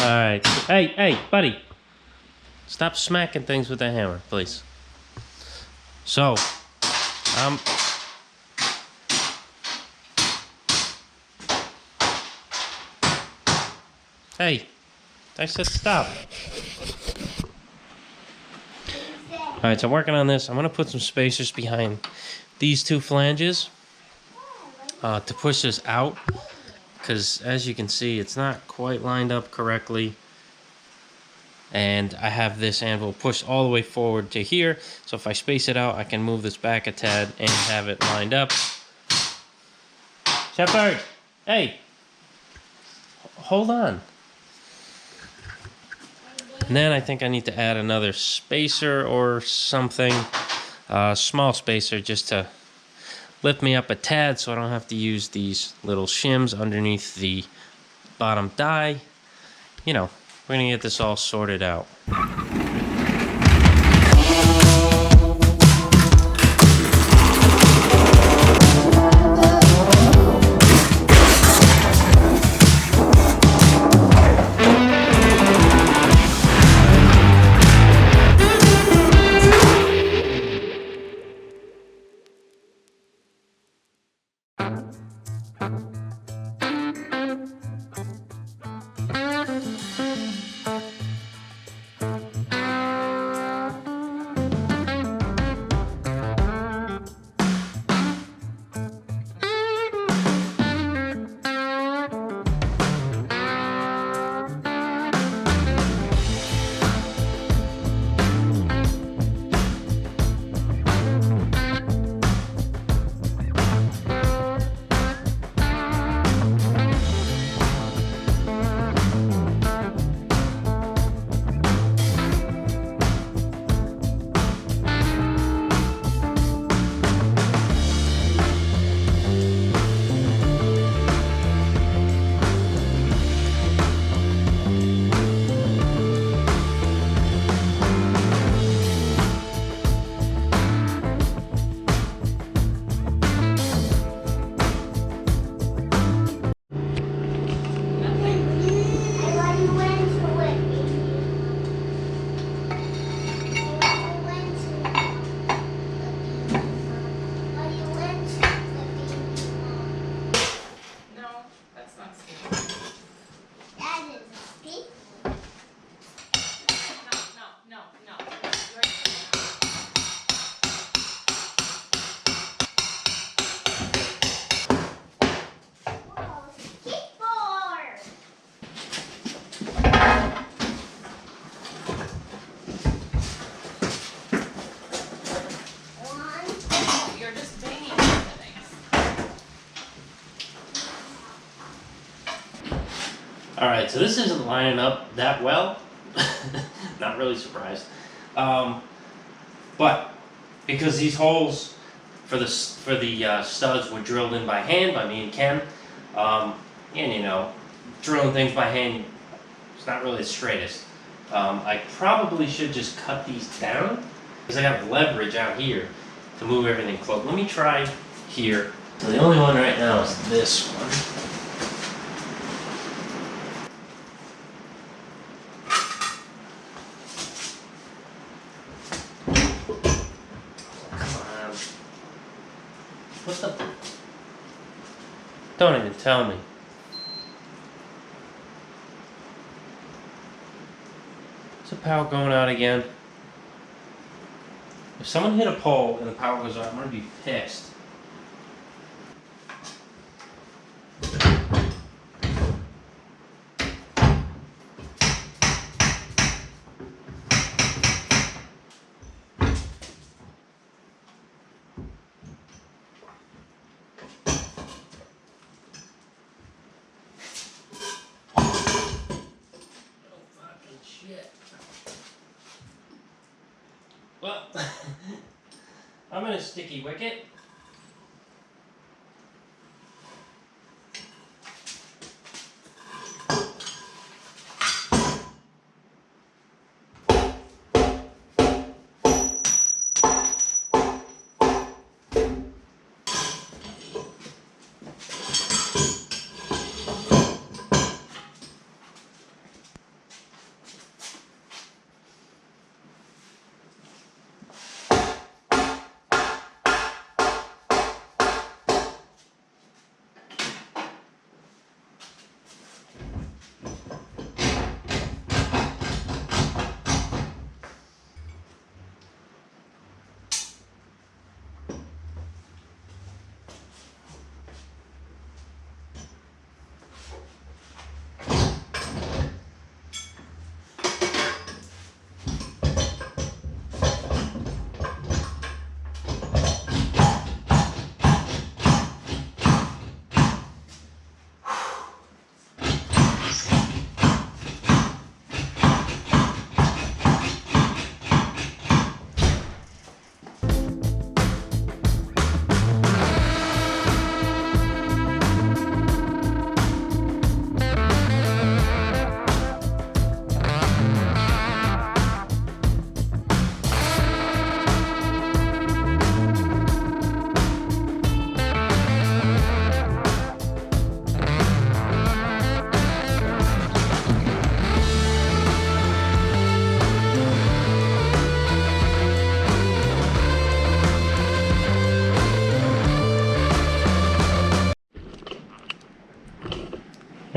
Alright. Hey, buddy. Stop smacking things with the hammer, please. So, hey, I said stop. Alright, so I'm working on this. I'm going to put some spacers behind these two flanges to push this out. Because as you can see, it's not quite lined up correctly. And I have this anvil pushed all the way forward to here. So if I space it out, I can move this back a tad and have it lined up. Shepherd, hey, hold on. And then I think I need to add another spacer or something, small spacer, just to lift me up a tad so I don't have to use these little shims underneath the bottom die. You know, we're gonna get this all sorted out. Alright, so this isn't lining up that well. Not really surprised. But because these holes for the studs were drilled in by hand by me and Ken, and you know, drilling things by hand, it's not really the straightest. I probably should just cut these down because I have leverage out here to move everything close. Let me try here. So the only one right now is this one. What's up? Don't even tell me. Is the power going out again? If someone hit a pole and the power goes out, I'm gonna be pissed. Well, I'm in a sticky wicket.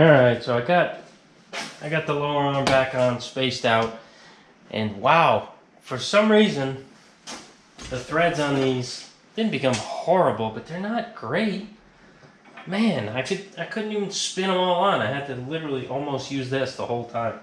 Alright, so I got the lower arm back on, spaced out, and wow, for some reason the threads on these didn't become horrible, but they're not great. Man, I couldn't even spin them all on. I had to literally almost use this the whole time.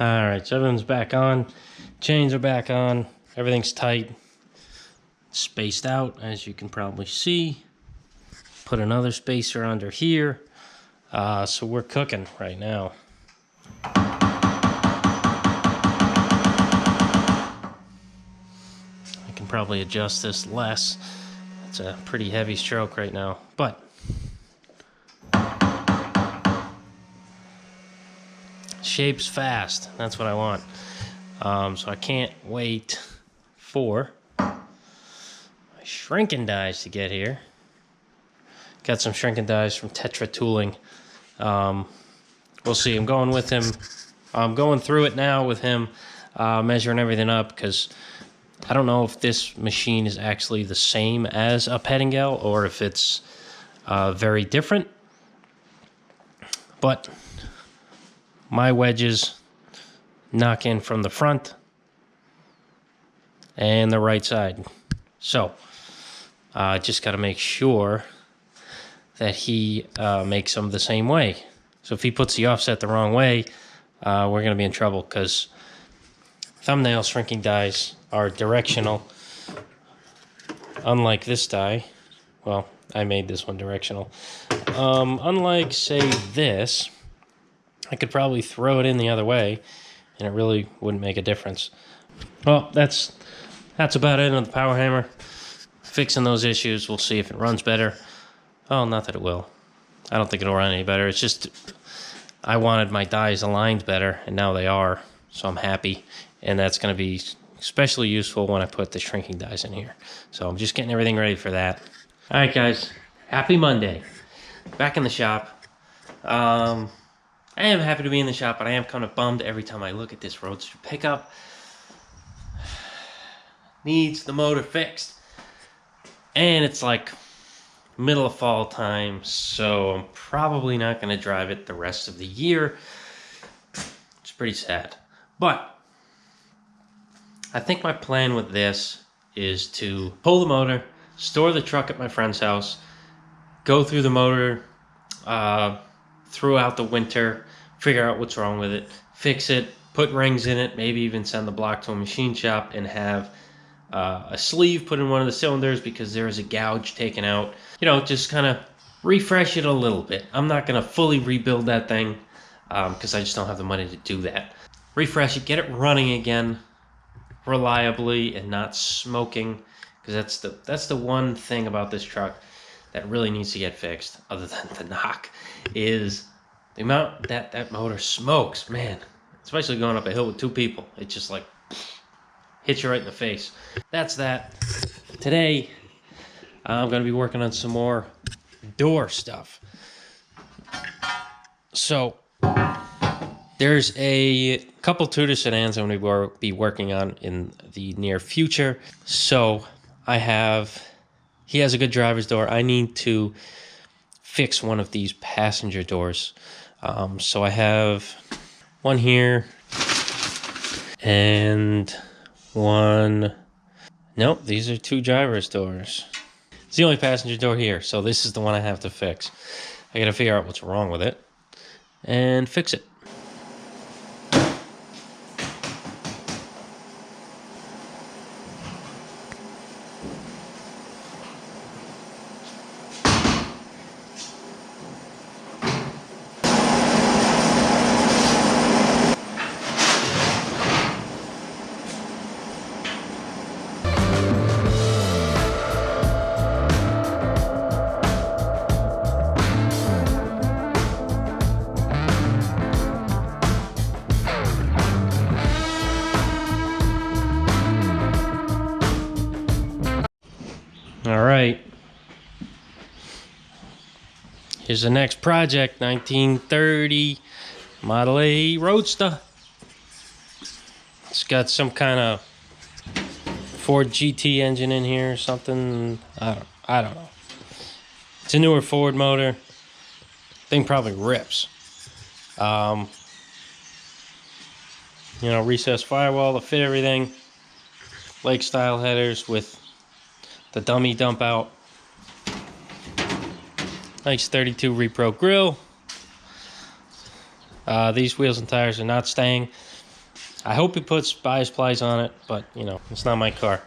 Alright, so everything's back on. Chains are back on. Everything's tight. Spaced out, as you can probably see. Put another spacer under here. So we're cooking right now. I can probably adjust this less. It's a pretty heavy stroke right now, but shapes fast. That's what I want. So I can't wait for my shrinking dies to get here. Got some shrinking dies from Tetra Tooling. We'll see. I'm going with him. I'm going through it now with him, measuring everything up, because I don't know if this machine is actually the same as a Pettingill or if it's very different. But my wedges knock in from the front and the right side. So just got to make sure that he makes them the same way. So if he puts the offset the wrong way, we're going to be in trouble, because thumbnail shrinking dies are directional. Unlike this die, well, I made this one directional. Unlike, say, this, I could probably throw it in the other way, and it really wouldn't make a difference. Well, that's about it on the power hammer. Fixing those issues. We'll see if it runs better. Oh, not that it will. I don't think it'll run any better. It's just I wanted my dies aligned better, and now they are, so I'm happy. And that's going to be especially useful when I put the shrinking dies in here. So I'm just getting everything ready for that. All right, guys. Happy Monday. Back in the shop. I am happy to be in the shop, but I am kind of bummed every time I look at this Roadster pickup. Needs the motor fixed. And it's like middle of fall time, so I'm probably not going to drive it the rest of the year. It's pretty sad. But I think my plan with this is to pull the motor, store the truck at my friend's house, go through the motor throughout the winter, figure out what's wrong with it, fix it, put rings in it, maybe even send the block to a machine shop and have a sleeve put in one of the cylinders because there is a gouge taken out. You know, just kind of refresh it a little bit. I'm not going to fully rebuild that thing because I just don't have the money to do that. Refresh it, get it running again reliably and not smoking, because that's the one thing about this truck that really needs to get fixed, other than the knock, is the amount that motor smokes, man. Especially going up a hill with two people. It just like hits you right in the face. That's that. Today, I'm going to be working on some more door stuff. So, there's a couple Tudor sedans I'm going to be working on in the near future. So, he has a good driver's door. I need to fix one of these passenger doors. So I have one here and one. Nope, these are two driver's doors. It's the only passenger door here, so this is the one I have to fix. I gotta figure out what's wrong with it and fix it. All right. Here's the next project, 1930 Model A Roadster. It's got some kind of Ford GT engine in here or something. I don't know. It's a newer Ford motor. Thing probably rips. You know, recessed firewall to fit everything. Lake style headers with the dummy dump out. Nice 32 Repro grill. These wheels and tires are not staying. I hope he puts bias plies on it, but you know, it's not my car.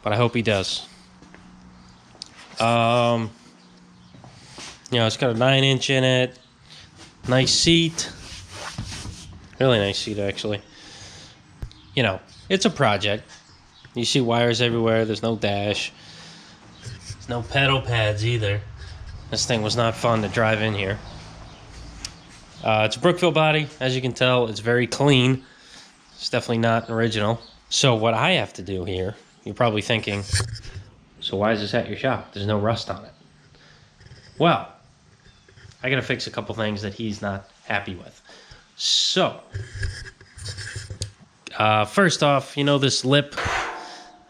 But I hope he does. You know, it's got a 9-inch in it. Nice seat. Really nice seat, actually. You know, it's a project. You see wires everywhere. There's no dash. There's no pedal pads either. This thing was not fun to drive in here. It's a Brookville body. As you can tell, it's very clean. It's definitely not original. So what I have to do here, you're probably thinking, so why is this at your shop? There's no rust on it. Well, I gotta fix a couple things that he's not happy with. So, first off, you know this lip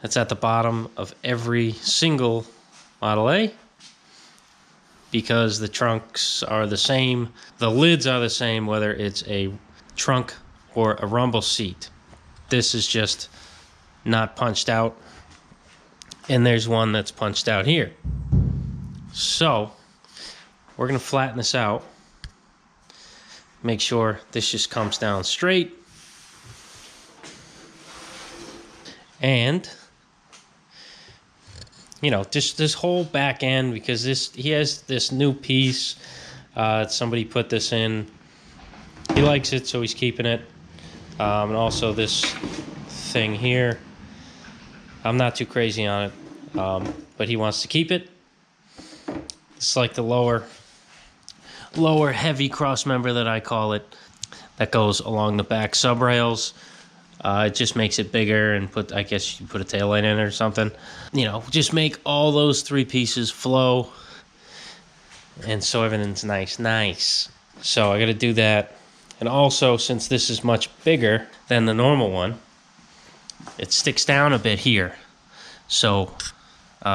that's at the bottom of every single Model A? Because the trunks are the same, the lids are the same, whether it's a trunk or a rumble seat. This is just not punched out, and there's one that's punched out here. So, we're gonna flatten this out. Make sure this just comes down straight. And, you know, just this whole back end, because he has this new piece. Somebody put this in. He likes it, so he's keeping it. And also this thing here. I'm not too crazy on it, but he wants to keep it. It's like the lower heavy cross member that I call it, that goes along the back sub rails. It just makes it bigger, and I guess you put a tail light in it or something. You know, just make all those three pieces flow, and so everything's nice. So I got to do that. And also, since this is much bigger than the normal one, it sticks down a bit here. So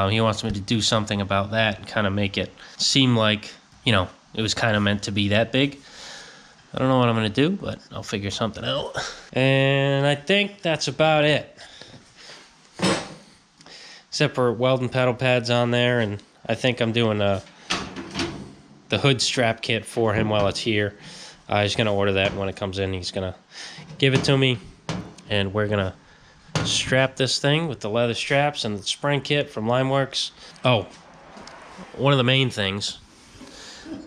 he wants me to do something about that and kind of make it seem like, you know, it was kind of meant to be that big. I don't know what I'm going to do, but I'll figure something out. And I think that's about it. Except for welding pedal pads on there, and I think I'm doing the hood strap kit for him while it's here. He's going to order that, and when it comes in, he's going to give it to me. And we're going to strap this thing with the leather straps and the spring kit from Limeworks. Oh, one of the main things,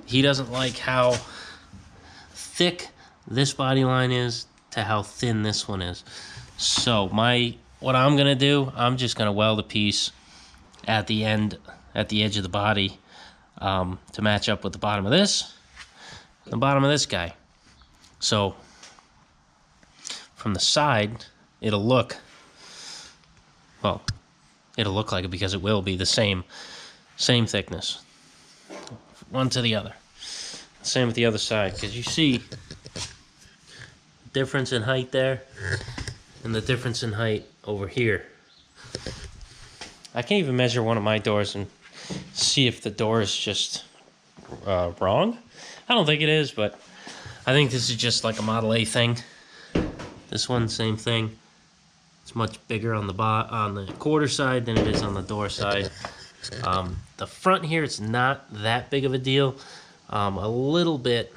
he doesn't like how thick this body line is to how thin this one is. So my what I'm gonna do, I'm just gonna weld a piece at the end, at the edge of the body, to match up with the bottom of this, the bottom of this guy. So from the side, it'll look, well, it'll look like it because it will be the same thickness, one to the other. Same with the other side, because you see the difference in height there and the difference in height over here. I can't even measure one of my doors and see if the door is just wrong. I don't think it is, but I think this is just like a Model A thing. This one, same thing. It's much bigger on the quarter side than it is on the door side. The front here, it's not that big of a deal. A little bit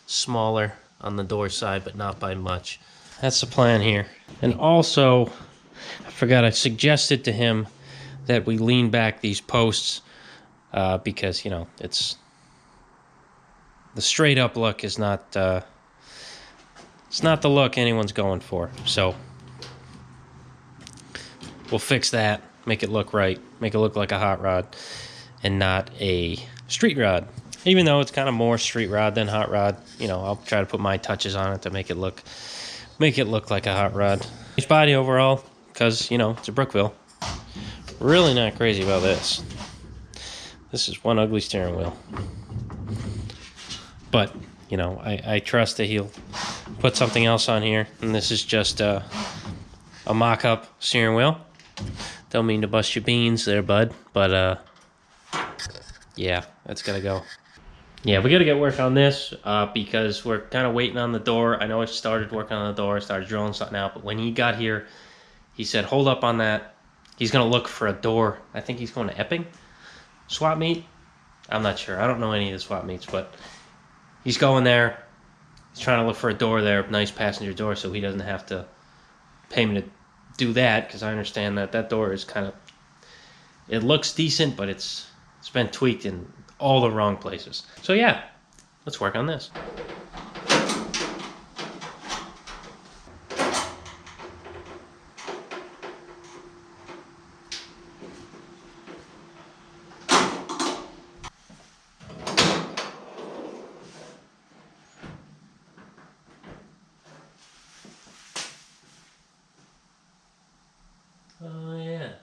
smaller on the door side, but not by much. That's the plan here. And also, I forgot, I suggested to him that we lean back these posts because, you know, it's the straight up look is not it's not the look anyone's going for. So we'll fix that, make it look right, make it look like a hot rod and not a street rod. Even though it's kind of more street rod than hot rod, you know, I'll try to put my touches on it to make it look like a hot rod. Nice body overall, because, you know, it's a Brookville. Really not crazy about this. This is one ugly steering wheel. But, you know, I trust that he'll put something else on here. And this is just a mock-up steering wheel. Don't mean to bust your beans there, bud. But, yeah, that's gotta go. Yeah, we gotta get work on this because we're kind of waiting on the door. I know I started working on the door, started drilling something out, but when he got here, he said, hold up on that. He's gonna look for a door. I think he's going to Epping swap meet. I'm not sure. I don't know any of the swap meets, but he's going there. He's trying to look for a door there, nice passenger door, so he doesn't have to pay me to do that, because I understand that that door is kind of, it looks decent, but it's been tweaked in all the wrong places. So yeah, let's work on this. Oh yeah.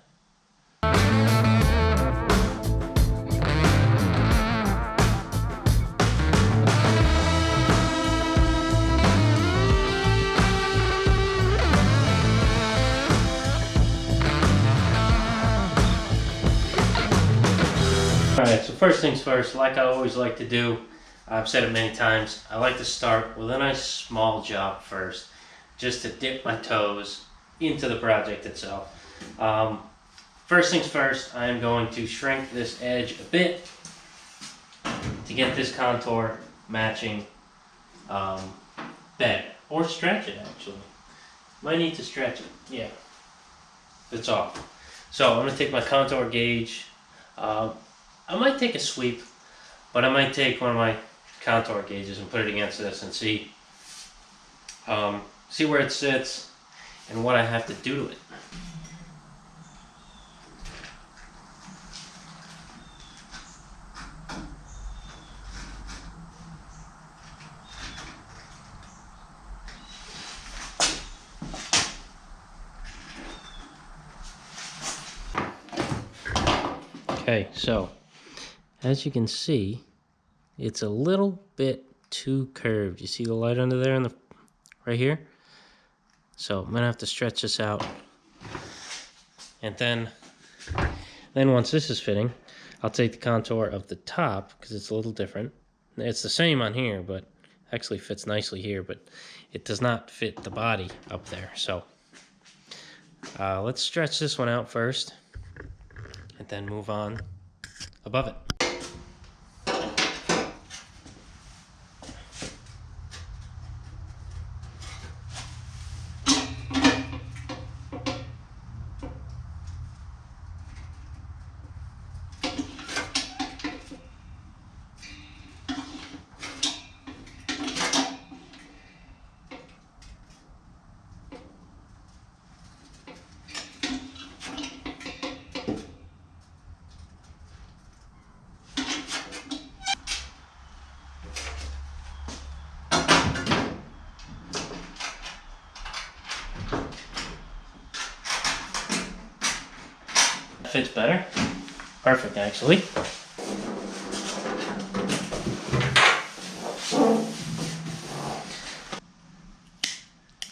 Alright, so first things first, like I always like to do, I've said it many times, I like to start with a nice small job first, just to dip my toes into the project itself. First things first, I am going to shrink this edge a bit to get this contour matching bed, or stretch it actually. Might need to stretch it, yeah, it's off. So I'm going to take my contour gauge. I might take a sweep, but I might take one of my contour gauges and put it against this and see where it sits and what I have to do to it. Okay, so as you can see, it's a little bit too curved. You see the light under there right here? So I'm gonna have to stretch this out. And then once this is fitting, I'll take the contour of the top, because it's a little different. It's the same on here, but actually fits nicely here, but it does not fit the body up there. So let's stretch this one out first and then move on above it. fits better. Perfect, actually.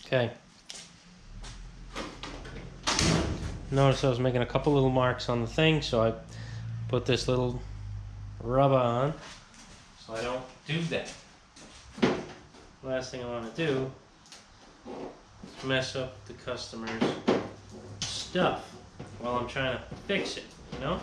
Okay. Notice I was making a couple little marks on the thing, so I put this little rubber on so I don't do that. Last thing I want to do is mess up the customer's stuff while I'm trying to fix it, you know?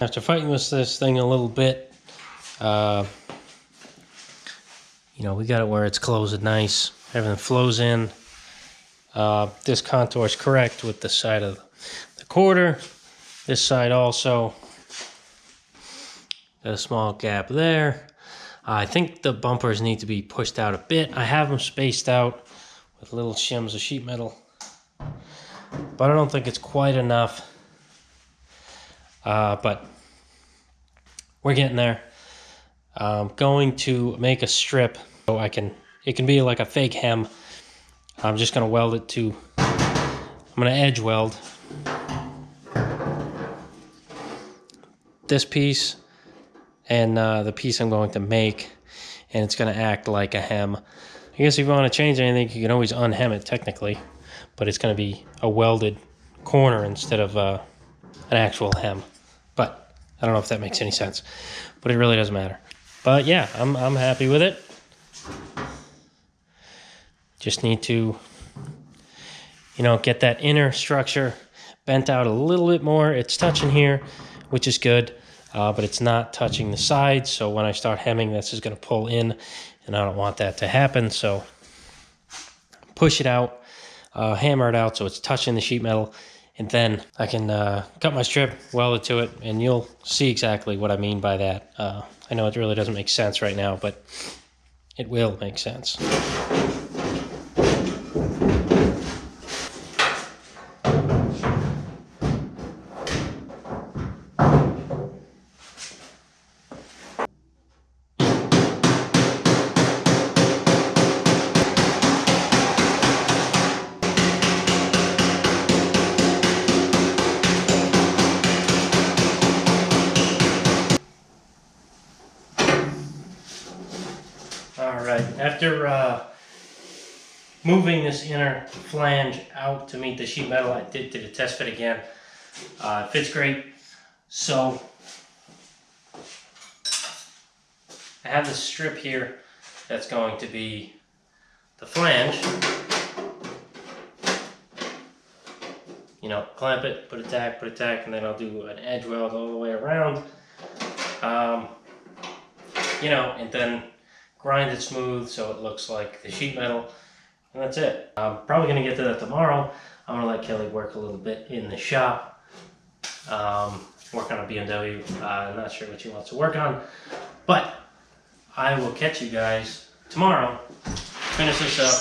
After fighting with this thing a little bit, you know, we got it where it's closing nice. Everything flows in. This contour is correct with the side of the quarter. This side also. Got a small gap there. I think the bumpers need to be pushed out a bit. I have them spaced out with little shims of sheet metal, but I don't think it's quite enough. But we're getting there. I'm going to make a strip so it can be like a fake hem. I'm just gonna weld it to, I'm gonna edge weld this piece and the piece I'm going to make, and it's going to act like a hem. I guess if you want to change anything, you can always unhem it technically, but it's going to be a welded corner instead of an actual hem. But I don't know if that makes any sense, but it really doesn't matter. But yeah, I'm happy with it. Just need to, you know, get that inner structure bent out a little bit more. It's touching here, which is good, but it's not touching the sides. So when I start hemming, this is going to pull in, and I don't want that to happen. So push it out, hammer it out so it's touching the sheet metal, and then I can cut my strip, weld it to it, and you'll see exactly what I mean by that. I know it really doesn't make sense right now, but it will make sense. Alright, after moving this inner flange out to meet the sheet metal, I did a test fit again. It fits great. So I have this strip here that's going to be the flange. You know, clamp it, put a tack, and then I'll do an edge weld all the way around. You know, and then grind it smooth so it looks like the sheet metal, and that's it. I'm probably going to get to that tomorrow. I'm going to let Kelly work a little bit in the shop, work on a BMW. I'm not sure what she wants to work on, but I will catch you guys tomorrow, finish this up,